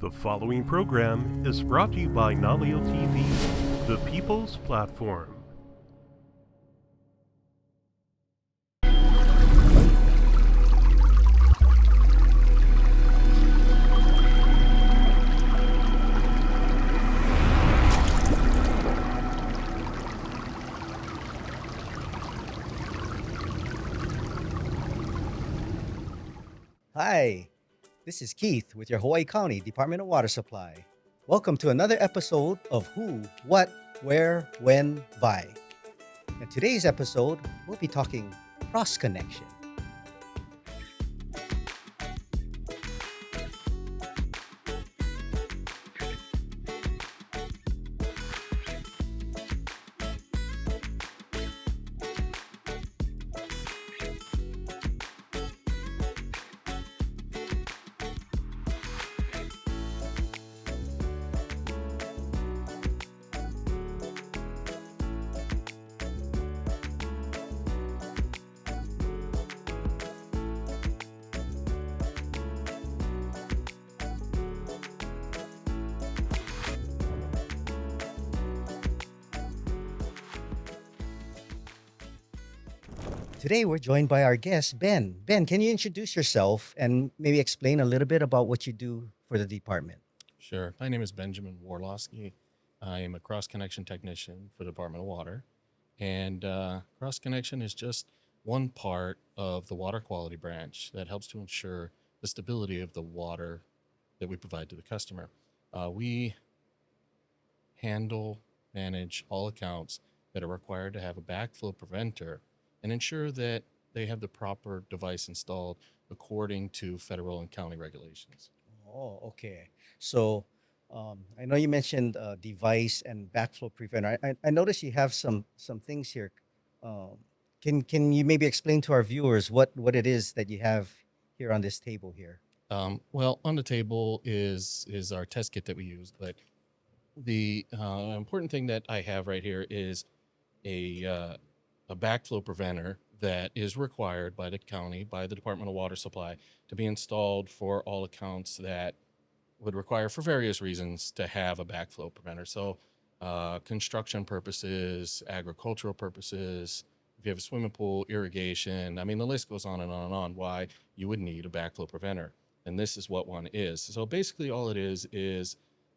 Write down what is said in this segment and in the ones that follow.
The following program is brought to you by Naleo TV, the people's platform. Hi, this is Keith with your Hawaii County Department of Water Supply. Welcome to another episode of Who, What, Where, When, Why. In today's episode, we'll be talking cross connection. Today, we're joined by our guest, Ben. Ben, can you introduce yourself and maybe explain a little bit about what you do for the department? Sure. My name is Benjamin Warholoski. I am a cross connection technician for the Department of Water. And cross connection is just one part of the water quality branch that helps to ensure the stability of the water that we provide to the customer. We handle, manage all accounts that are required to have a backflow preventer and ensure that they have the proper device installed according to federal and county regulations. Oh, okay. So, I know you mentioned device and backflow preventer. I noticed you have some things here. Um, can you maybe explain to our viewers what it is that you have here on this table here? Well, on the table is our test kit that we use, but the important thing that I have right here is a uh, a backflow preventer that is required by the county, by the Department of Water Supply, to be installed for all accounts that would require, for various reasons, to have a backflow preventer. So, construction purposes, agricultural purposes, if you have a swimming pool, irrigation, I mean, the list goes on and on and on why you would need a backflow preventer. And this is what one is. So basically, all it is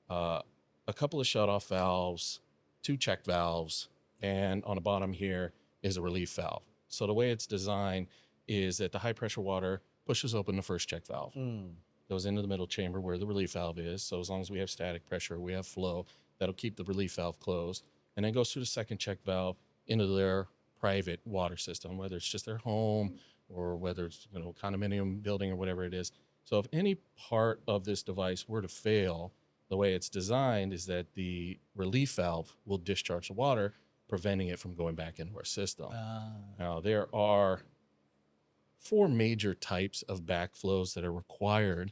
uh, a couple of shut-off valves, two check valves, and on the bottom here is a relief valve. So the way it's designed is that the high pressure water pushes open the first check valve, Mm. goes into the middle chamber where the relief valve is. So as long as we have static pressure, we have flow, that'll keep the relief valve closed. And then goes through the second check valve into their private water system, whether it's just their home or whether it's condominium building or whatever it is. So if any part of this device were to fail, the way it's designed is that the relief valve will discharge the water, preventing it from going back into our system. Ah, Now, there are four major types of backflows that are required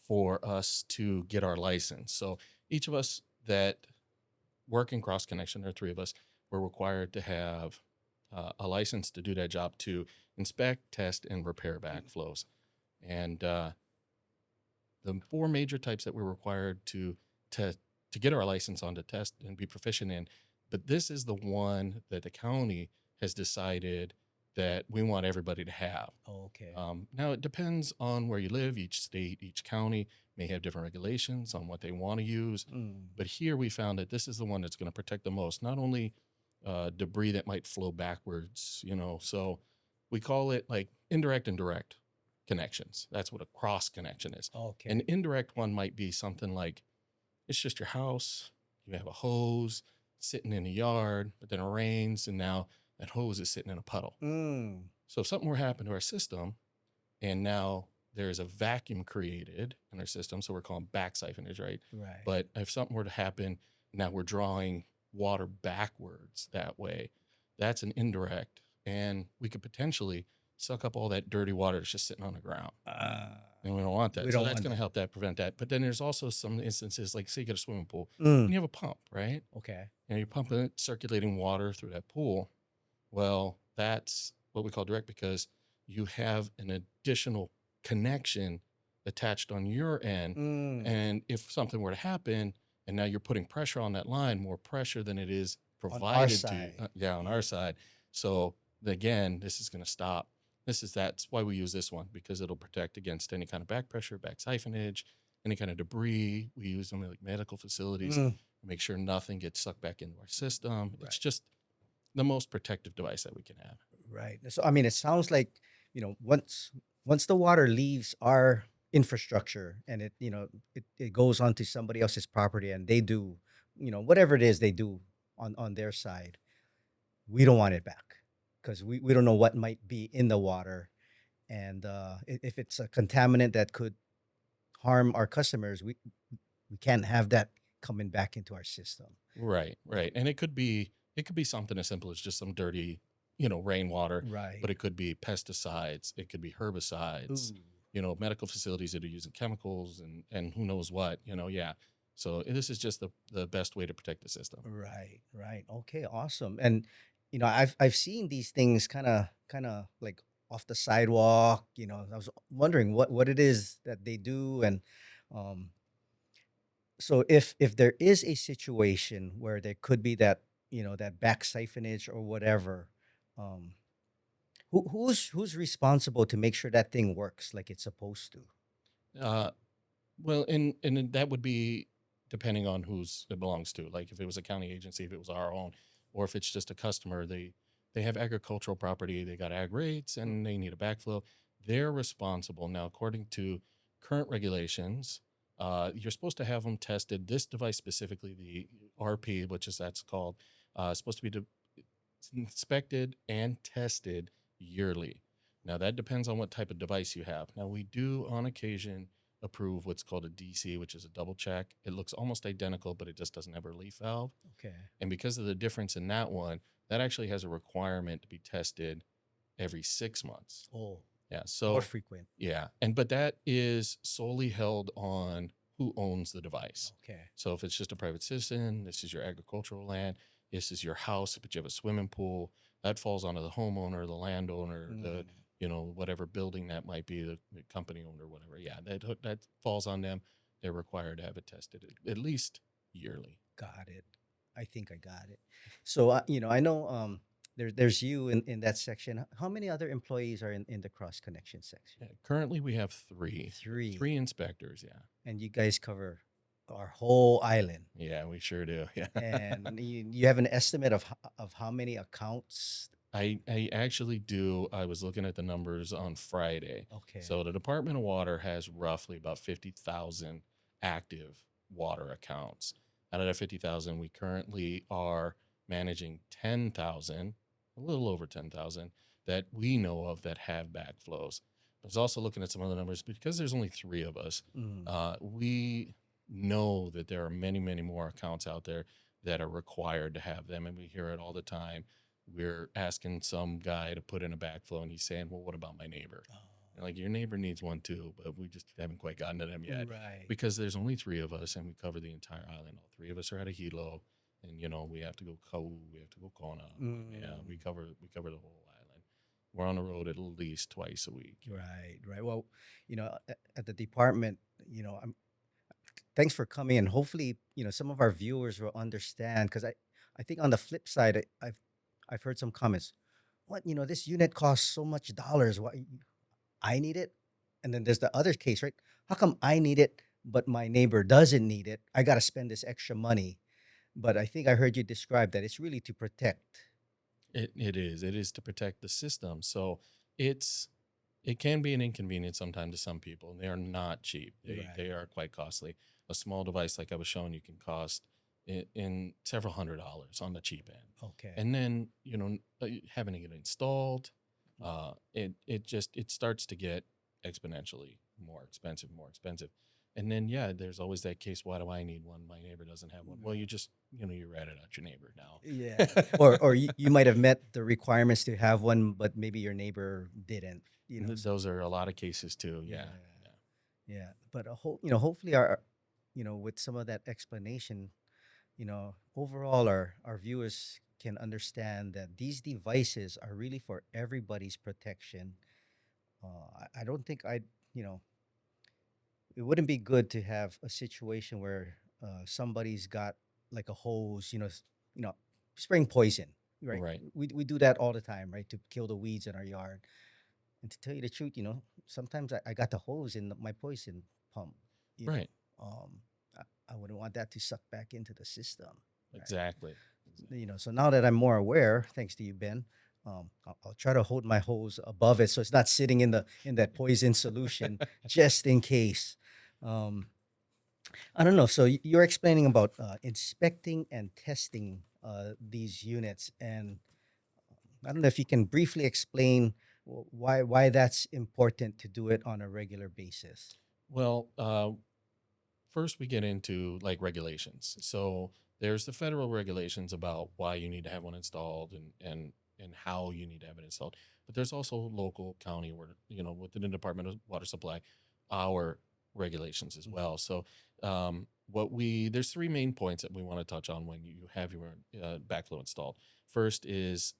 for us to get our license. So each of us that work in cross connection, there are three of us, we're required to have a license to do that job to inspect, test, and repair backflows. And the four major types that we're required to get our license on to test and be proficient in, but this is the one that the county has decided that we want everybody to have. okay. Now, it depends on where you live. Each state, each county may have different regulations on what they want to use. Mm. But here we found that this is the one that's going to protect the most, not only debris that might flow backwards, so we call it like indirect and direct connections. That's what a cross connection is. Okay. An indirect one might be something like it's just your house, you have a hose sitting in a yard, but then it rains and now that hose is sitting in a puddle. Mm. So if something were to happen to our system and now there's a vacuum created in our system, so we're calling back siphonage, right? Right. But if something were to happen, now we're drawing water backwards that way. That's an indirect. And we could potentially suck up all that dirty water that's just sitting on the ground. And we don't want that. We So don't that's want going to that. help that prevent that. But then there's also some instances, like say you got a swimming pool and Mm. you have a pump, right? Okay. And you're pumping circulating water through that pool. Well, that's what we call direct because you have an additional connection attached on your end. Mm, And if something were to happen, and now you're putting pressure on that line, more pressure than it is on our provided to, side. yeah, on our Yeah. side. So again, this is going to stop. That's why we use this one, because it'll protect against any kind of back pressure, back siphonage, any kind of debris. We use them in like medical facilities, Mm, make sure nothing gets sucked back into our system. It's right. just the most protective device that we can have. Right. So I mean, it sounds like, once the water leaves our infrastructure and it goes onto somebody else's property and they do, whatever it is they do on their side, we don't want it back because we don't know what might be in the water. And if it's a contaminant that could harm our customers, we can't have that coming back into our system. Right, right. And it could be something as simple as just some dirty, rainwater, Right. but it could be pesticides, it could be herbicides, Ooh. medical facilities that are using chemicals and who knows what, yeah. So this is just the best way to protect the system. Right, right. Okay, awesome. And I've seen these things kind of like off the sidewalk. I was wondering what it is that they do, and um, so if there is a situation where there could be that back siphonage or whatever, um, who's responsible to make sure that thing works like it's supposed to? Uh Well, and then that would be depending on who's it belongs to. Like if it was a county agency, if it was our own, or if it's just a customer, they have agricultural property, they got ag rates, and they need a backflow. They're responsible now, according to current regulations. You're supposed to have them tested. This device specifically, the RP, which is that's called, supposed to be inspected and tested yearly. Now, that depends on what type of device you have. Now, we do on occasion approve what's called a DC, which is a double check. It looks almost identical, but it just doesn't have a relief valve. Okay. And because of the difference in that one, that actually has a requirement to be tested every 6 months. Oh, Yeah. more So, frequent. yeah. But that is solely held on who owns the device. Okay. So if it's just a private citizen, this is your agricultural land, this is your house, but you have a swimming pool, that falls onto the homeowner, the landowner, Mm, whatever building that might be, the company owner, whatever. Yeah, that falls on them. They're required to have it tested at least yearly. got it. I think I got it. So I know there's you in that section. How many other employees are in the cross connection section? Yeah, currently, we have three, Three. inspectors. Yeah, And you guys cover our whole island. yeah, we sure do. Yeah. And you have an estimate of how many accounts? I actually do. I was looking at the numbers on Friday. Okay. So the Department of Water has roughly about 50,000 active water accounts. Out of that 50,000, we currently are managing 10,000, a little over 10,000 that we know of that have backflows. I was also looking at some other numbers because there's only three of us. Mm, We know that there are many, many more accounts out there that are required to have them, and we hear it all the time. We're asking some guy to put in a backflow, and he's saying, "Well, what about my neighbor?" And like, your neighbor needs one too, but we just haven't quite gotten to them yet right. because there's only three of us, and we cover the entire island. All three of us are at a helo, and we have to go Kau, we have to go Kona. Yeah, Mm, we cover the whole island. We're on the road at least twice a week. right. Right. Well, at the department, thanks for coming, and hopefully some of our viewers will understand, because I think on the flip side, I've heard some comments. What, this unit costs so much dollars, why I need it? And then there's the other case, right? How come I need it but my neighbor doesn't need it? I got to spend this extra money. But I think I heard you describe that it's really to protect. It is to protect the system. So it's it can be an inconvenience sometimes to some people. They are not cheap. They Right. they are quite costly. A small device like I was showing you can cost in several $100s on the cheap end. Okay. And then having to get installed, it starts to get exponentially more expensive. And then yeah, there's always that case. Why do I need one? My neighbor doesn't have one. Well, you just you ratted out your neighbor now. Yeah. Or you might have met the requirements to have one, but maybe your neighbor didn't. Those are a lot of cases too. Yeah. Yeah. Yeah. But hopefully with some of that explanation, overall our viewers can understand that these devices are really for everybody's protection. I don't think you know it wouldn't be good to have a situation where somebody's got like a hose, you know, spraying poison, right? Right. We do that all the time, right, to kill the weeds in our yard. And to tell you the truth, sometimes I got the hose in my poison pump. You know, Right. I wouldn't want that to suck back into the system, right? Exactly. So now that I'm more aware, thanks to you, Ben, I'll try to hold my hose above it so it's not sitting in that poison solution, just in case. Um, I don't know. So you're explaining about inspecting and testing these units, and I don't know if you can briefly explain why that's important to do it on a regular basis. Well, first we get into like regulations. So there's the federal regulations about why you need to have one installed and how you need to have it installed. But there's also local county where within the Department of Water Supply, our regulations as well. So there's three main points that we want to touch on when you have your backflow installed. First is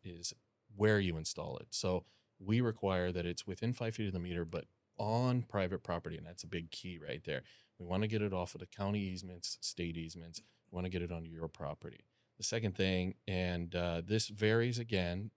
where you install it. So we require that it's within 5 feet of the meter, but on private property, and that's a big key right there. We want to get it off of the county easements, state easements. We want to get it onto your property. The second thing, and this varies again,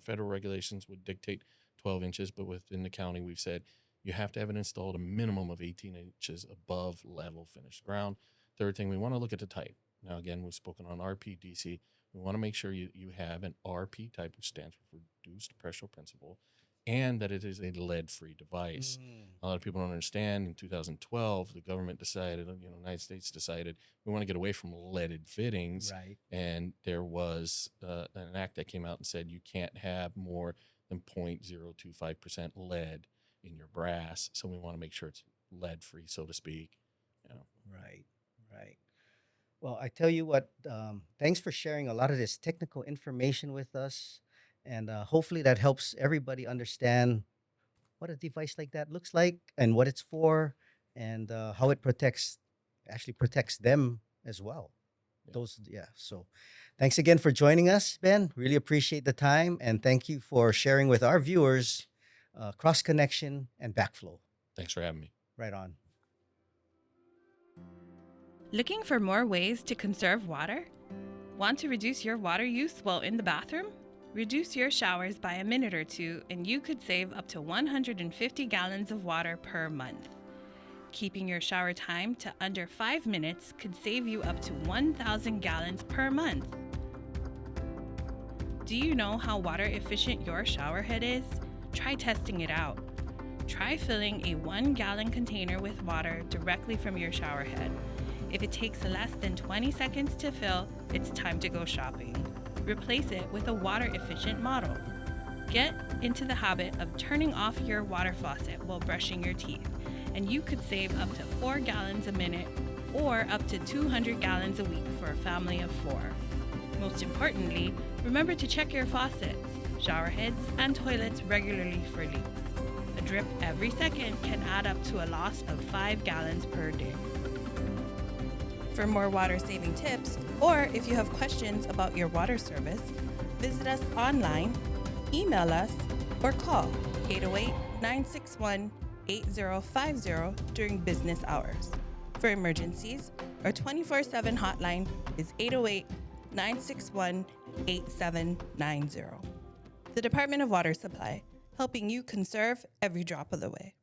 federal regulations would dictate 12 inches, but within the county, we've said you have to have it installed a minimum of 18 inches above level finished ground. Third thing, we want to look at the type. Now, again, we've spoken on RPDC. We want to make sure you have an RP type, which stands for reduced pressure principle, and that it is a lead-free device. A lot of people don't understand. In 2012, the government decided, the United States decided we want to get away from leaded fittings. Right. And there was an act that came out and said you can't have more than 0.025% lead in your brass. So we want to make sure it's lead-free, so to speak. Right. Right. Well, I tell you what, thanks for sharing a lot of this technical information with us. And hopefully that helps everybody understand what a device like that looks like and what it's for and how it actually protects them as well. Yeah. Yeah. So thanks again for joining us, Ben. Really appreciate the time. And thank you for sharing with our viewers cross connection and backflow. Thanks for having me. Right on. Looking for more ways to conserve water? Want to reduce your water use while in the bathroom? Reduce your showers by a minute or two, and you could save up to 150 gallons of water per month. Keeping your shower time to under 5 minutes could save you up to 1,000 gallons per month. Do you know how water efficient your shower head is? Try testing it out. Try filling a 1-gallon container with water directly from your shower head. If it takes less than 20 seconds to fill, it's time to go shopping. Replace it with a water-efficient model. Get into the habit of turning off your water faucet while brushing your teeth, and you could save up to 4 gallons a minute or up to 200 gallons a week for a family of 4. Most importantly, remember to check your faucets, shower heads, and toilets regularly for leaks. A drip every second can add up to a loss of 5 gallons per day. For more water-saving tips, or if you have questions about your water service, visit us online, email us, or call 808-961-8050 during business hours. For emergencies, our 24/7 hotline is 808-961-8790. The Department of Water Supply, helping you conserve every drop of the way.